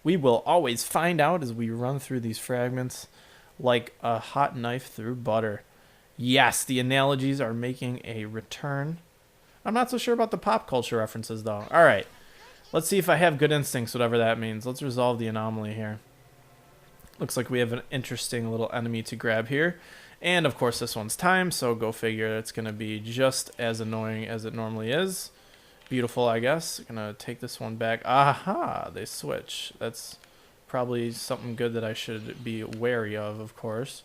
We will always find out as we run through these fragments like a hot knife through butter. Yes, the analogies are making a return. I'm not so sure about the pop culture references, though. All right. Let's see if I have good instincts, whatever that means. Let's resolve the anomaly here. Looks like we have an interesting little enemy to grab here. And, of course, this one's timed, so go figure it's going to be just as annoying as it normally is. Beautiful, I guess. Gonna take this one back. Aha! They switch. That's probably something good that I should be wary of course.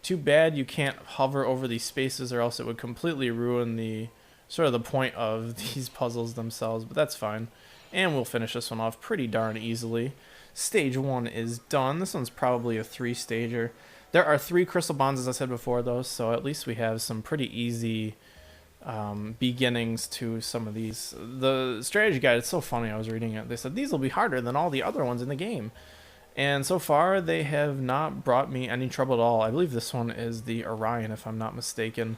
Too bad you can't hover over these spaces, or else it would completely ruin the sort of the point of these puzzles themselves, but that's fine. And we'll finish this one off pretty darn easily. Stage 1 is done. This one's probably a 3-stager. There are 3 crystal bonds, as I said before, though, so at least we have some pretty easy beginnings to some of these. The strategy guide, it's so funny, I was reading it. They said these will be harder than all the other ones in the game. And so far, they have not brought me any trouble at all. I believe this one is the Orion, if I'm not mistaken.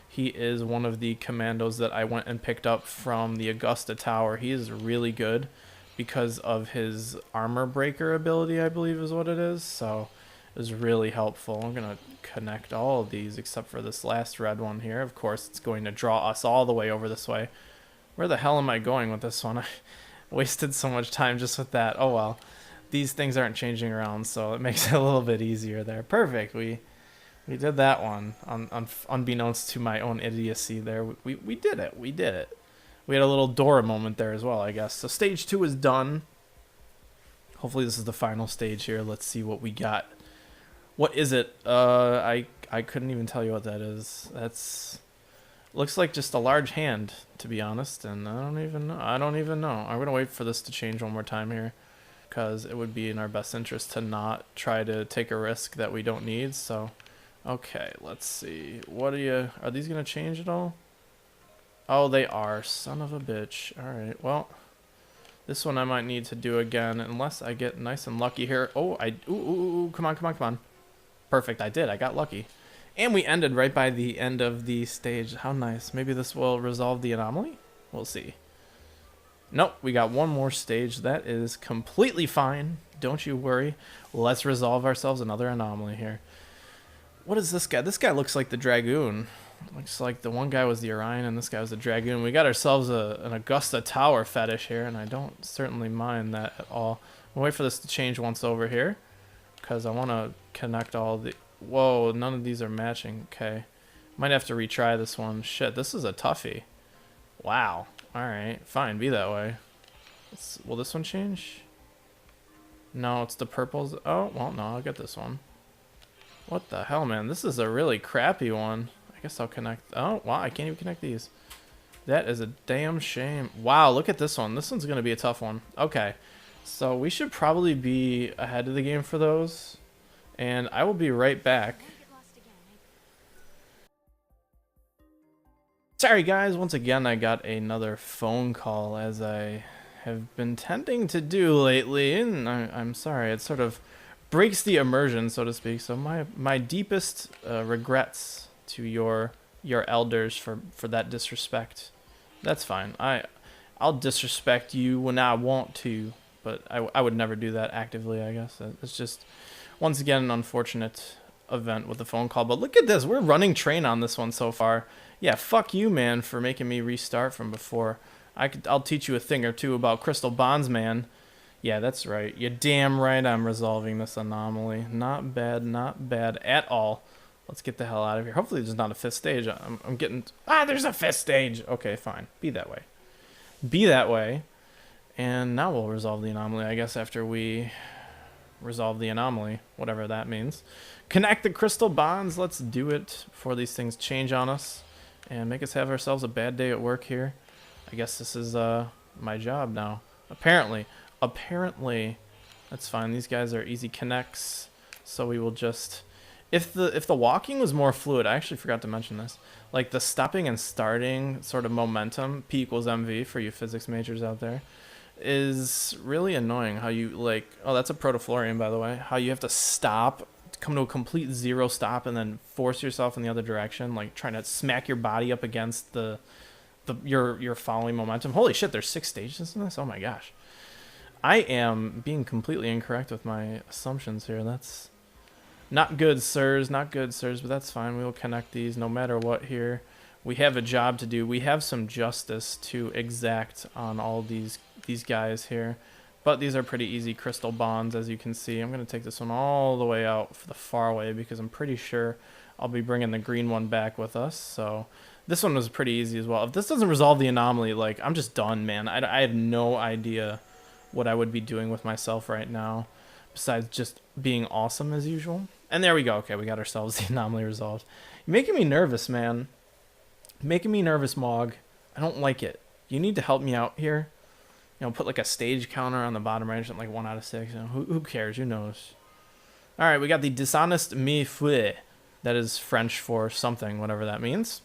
He is one of the commandos that I went and picked up from the Augusta Tower. He is really good because of his armor breaker ability, I believe is what it is. So it was really helpful. I'm going to connect all of these except for this last red one here. Of course, it's going to draw us all the way over this way. Where the hell am I going with this one? I wasted so much time just with that. Oh well. These things aren't changing around, so it makes it a little bit easier there. Perfect. We did that one. Unbeknownst to my own idiocy there. We did it. We did it. We had a little Dora moment there as well, I guess. So stage 2 is done. Hopefully this is the final stage here. Let's see what we got. What is it? I couldn't even tell you what that is. That's looks like just a large hand, to be honest, and I don't even know. I'm gonna wait for this to change one more time here, because it would be in our best interest to not try to take a risk that we don't need. So, okay, let's see. What are these gonna change at all? Oh, they are. Son of a bitch. All right. Well, this one I might need to do again unless I get nice and lucky here. Oh, ooh, come on. Perfect, I did. I got lucky. And we ended right by the end of the stage. How nice. Maybe this will resolve the anomaly? We'll see. Nope, we got one more stage. That is completely fine. Don't you worry. Let's resolve ourselves another anomaly here. What is this guy? This guy looks like the Dragoon. Looks like the one guy was the Orion and this guy was the Dragoon. We got ourselves an Augusta Tower fetish here, and I don't certainly mind that at all. We'll wait for this to change once over here, because I want to connect all the... Whoa, none of these are matching. Okay. Might have to retry this one. Shit, this is a toughie. Wow. Alright, fine. Be that way. Will this one change? No, it's the purples. Oh, well, no, I'll get this one. What the hell, man? This is a really crappy one. I guess I'll connect... Oh, wow, I can't even connect these. That is a damn shame. Wow, look at this one. This one's going to be a tough one. Okay. So we should probably be ahead of the game for those. And I will be right back. Sorry guys, once again I got another phone call, as I have been tending to do lately, and I'm sorry, it sort of breaks the immersion, so to speak. So my deepest regrets to your elders for that disrespect. That's fine. I'll disrespect you when I want to, but I would never do that actively, I guess. It's just, once again, an unfortunate event with the phone call. But look at this. We're running train on this one so far. Yeah, fuck you, man, for making me restart from before. I'll teach you a thing or two about crystal bonds, man. Yeah, that's right. You're damn right I'm resolving this anomaly. Not bad at all. Let's get the hell out of here. Hopefully there's not a 5th stage. I'm getting... Ah, there's a 5th stage! Okay, fine. Be that way. Be that way. And now we'll resolve the anomaly, I guess, after we resolve the anomaly, whatever that means. Connect the crystal bonds. Let's do it before these things change on us and make us have ourselves a bad day at work here. I guess this is my job now. Apparently. That's fine. These guys are easy connects, so we will just... If the walking was more fluid, I actually forgot to mention this. Like the stopping and starting sort of momentum, P equals MV for you physics majors out there, is really annoying. How you like, oh, that's a protoflorian, by the way. How you have to stop, come to a complete zero stop, and then force yourself in the other direction, like trying to smack your body up against your following momentum. Holy shit, there's 6 stages in this. Oh my gosh. I am being completely incorrect with my assumptions here. That's not good, sirs. Not good, sirs, but that's fine. We will connect these no matter what here. We have a job to do. We have some justice to exact on all these guys here. But these are pretty easy crystal bonds, as you can see. I'm going to take this one all the way out for the far way because I'm pretty sure I'll be bringing the green one back with us. So this one was pretty easy as well. If this doesn't resolve the anomaly, like, I'm just done, man. I have no idea what I would be doing with myself right now besides just being awesome as usual. And there we go. Okay, we got ourselves the anomaly resolved. You're making me nervous, man. Making me nervous, Mog. I don't like it. You need to help me out here. You know, put like a stage counter on the bottom right, something like 1 out of 6. You know, who cares? Who knows? All right, we got the dishonest me fouet. That is French for something, whatever that means.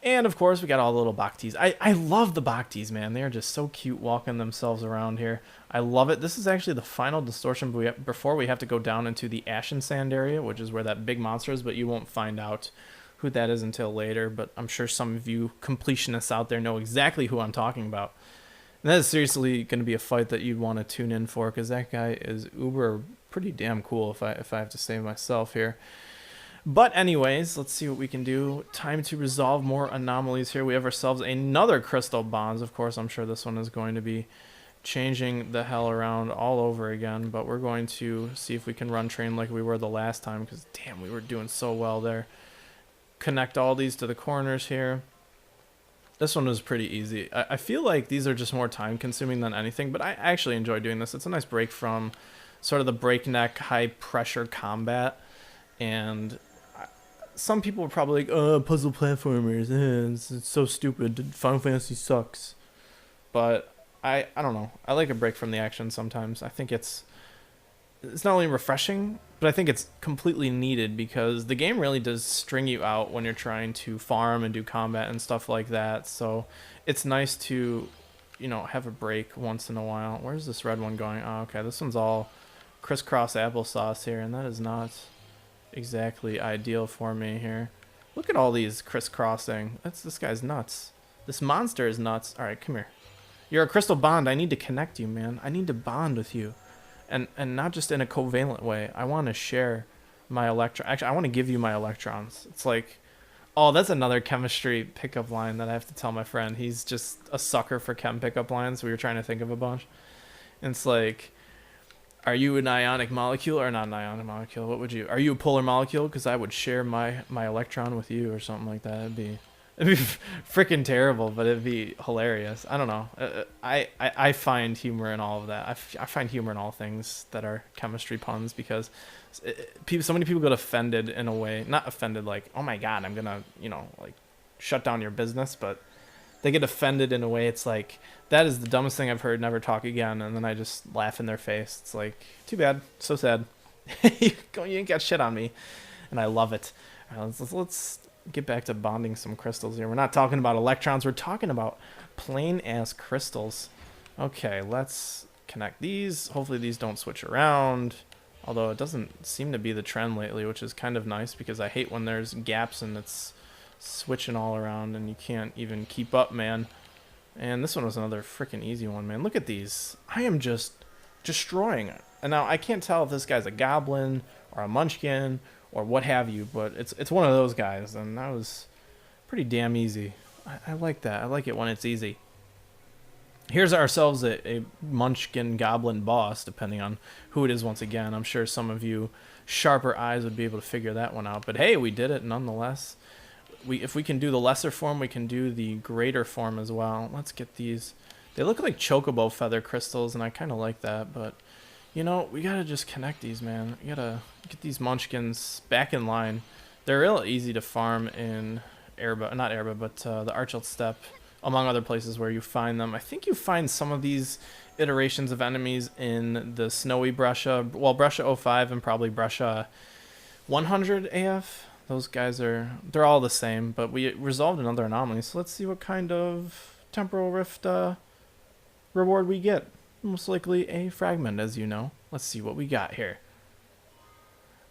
And of course, we got all the little bhaktis. I love the bhaktis, man. They are just so cute walking themselves around here. I love it. This is actually the final distortion before we have to go down into the ashensands area, which is where that big monster is, but you won't find out who that is until later. But I'm sure some of you completionists out there know exactly who I'm talking about. And that is seriously going to be a fight that you'd want to tune in for, because that guy is uber pretty damn cool, if I have to say myself here. But anyways, let's see what we can do. Time to resolve more anomalies here. We have ourselves another crystal bonds. Of course, I'm sure this one is going to be changing the hell around all over again. But we're going to see if we can run train like we were the last time, because damn, we were doing so well there. Connect all these to the corners here. This one was pretty easy. I feel like these are just more time consuming than anything, but I actually enjoy doing this. It's a nice break from sort of the breakneck, high pressure combat. And some people are probably like, oh, puzzle platformers, it's so stupid. Final Fantasy sucks. But I don't know. I like a break from the action sometimes. I think it's not only refreshing, but I think it's completely needed, because the game really does string you out when you're trying to farm and do combat and stuff like that. So it's nice to, you know, have a break once in a while. Where's this red one going? Oh, okay, this one's all crisscross applesauce here, and that is not exactly ideal for me here. Look at all these crisscrossing. This guy's nuts. This monster is nuts. All right, come here. You're a crystal bond. I need to connect you, man. I need to bond with you. And not just in a covalent way. I want to share my electron. Actually, I want to give you my electrons. It's like, oh, that's another chemistry pickup line that I have to tell my friend. He's just a sucker for chem pickup lines. We were trying to think of a bunch. And it's like, are you an ionic molecule or not an ionic molecule? What would you? Are you a polar molecule? Because I would share my electron with you or something like that. It'd be freaking terrible, but it'd be hilarious. I don't know. I find humor in all of that. I find humor in all things that are chemistry puns, because so many people get offended in a way. Not offended like, oh my god, I'm gonna, you know, like shut down your business, but they get offended in a way. It's like, that is the dumbest thing I've heard, never talk again. And then I just laugh in their face. It's like, too bad, so sad. You ain't got shit on me, and I love it. All right, let's get back to bonding some crystals here. We're not talking about electrons, we're talking about plain ass crystals. Okay, let's connect these. Hopefully these don't switch around, although it doesn't seem to be the trend lately, which is kind of nice, because I hate when there's gaps and it's switching all around and you can't even keep up, man. And this one was another freaking easy one, man. Look at these. I am just destroying it. And now I can't tell if this guy's a goblin or a munchkin or what have you, but it's one of those guys, and that was pretty damn easy. I like that. I like it when it's easy. Here's ourselves a munchkin goblin boss, depending on who it is once again. I'm sure some of you sharper eyes would be able to figure that one out, but hey, we did it nonetheless. If we can do the lesser form, we can do the greater form as well. Let's get these. They look like chocobo feather crystals, and I kind of like that, but you know, we gotta just connect these, man. We gotta get these munchkins back in line. They're real easy to farm in Oerba, not Oerba, but the Archelt Steppe, among other places where you find them. I think you find some of these iterations of enemies in the Snowy Brescia, well, Brescia 05 and probably Brescia 100 AF. Those guys they're all the same, but we resolved another anomaly, so let's see what kind of temporal rift reward we get. Most likely a fragment, as you know. Let's see what we got here.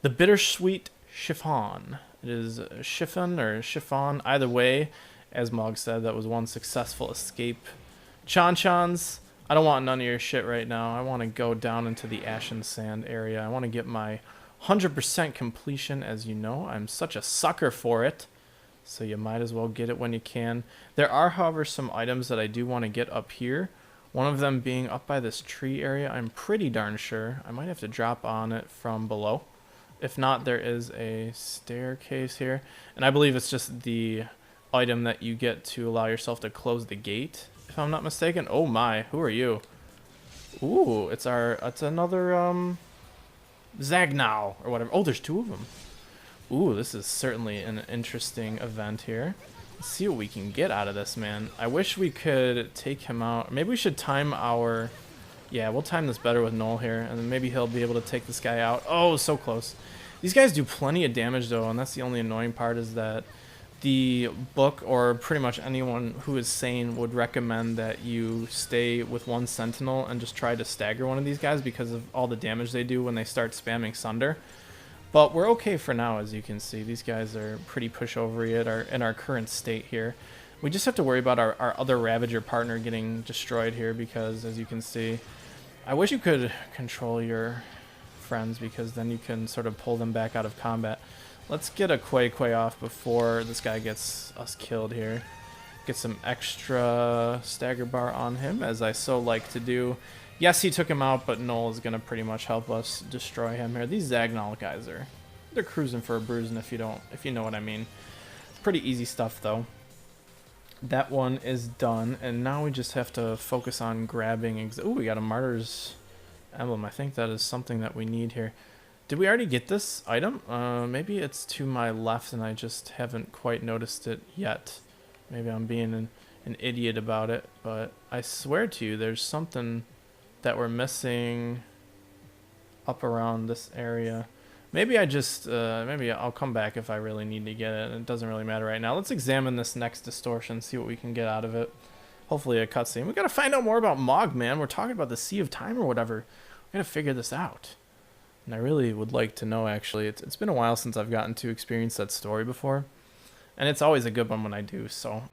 The bittersweet chiffon. It is chiffon or chiffon. Either way, as Mog said, that was one successful escape. Chon-chons, I don't want none of your shit right now. I want to go down into the ashen sand area. I want to get my 100% completion. As you know, I'm such a sucker for it. So you might as well get it when you can. There are, however, some items that I do want to get up here. One of them being up by this tree area. I'm pretty darn sure. I might have to drop on it from below. If not, there is a staircase here. And I believe it's just the item that you get to allow yourself to close the gate, if I'm not mistaken. Oh my, who are you? Ooh, it's another Zagnal or whatever. Oh, there's two of them. Ooh, this is certainly an interesting event here. Let's see what we can get out of this, man. I wish we could take him out. Maybe we should time our... Yeah, we'll time this better with Noel here, and then maybe he'll be able to take this guy out. Oh, so close. These guys do plenty of damage, though, and that's the only annoying part, is that the book, or pretty much anyone who is sane, would recommend that you stay with one sentinel and just try to stagger one of these guys because of all the damage they do when they start spamming Sunder. But we're okay for now, as you can see. These guys are pretty pushover in our current state here. We just have to worry about our other Ravager partner getting destroyed here because, as you can see, I wish you could control your friends because then you can sort of pull them back out of combat. Let's get a Quay off before this guy gets us killed here. Get some extra stagger bar on him, as I so like to do. Yes, he took him out, but Noel is going to pretty much help us destroy him here. These Zagnal guys they're cruising for a bruising if you know what I mean. Pretty easy stuff though. That one is done, and now we just have to focus on grabbing. Ooh, we got a Martyr's Emblem. I think that is something that we need here. Did we already get this item? Maybe it's to my left and I just haven't quite noticed it yet. Maybe I'm being an idiot about it, but I swear to you there's something that we're missing up around this area. Maybe maybe I'll come back if I really need to get it. It doesn't really matter right now. Let's examine this next distortion, see what we can get out of it. Hopefully a cutscene. We gotta find out more about Mog, man. We're talking about the Sea of Time or whatever. We gotta figure this out. And I really would like to know, actually. It's been a while since I've gotten to experience that story before. And it's always a good one when I do, so...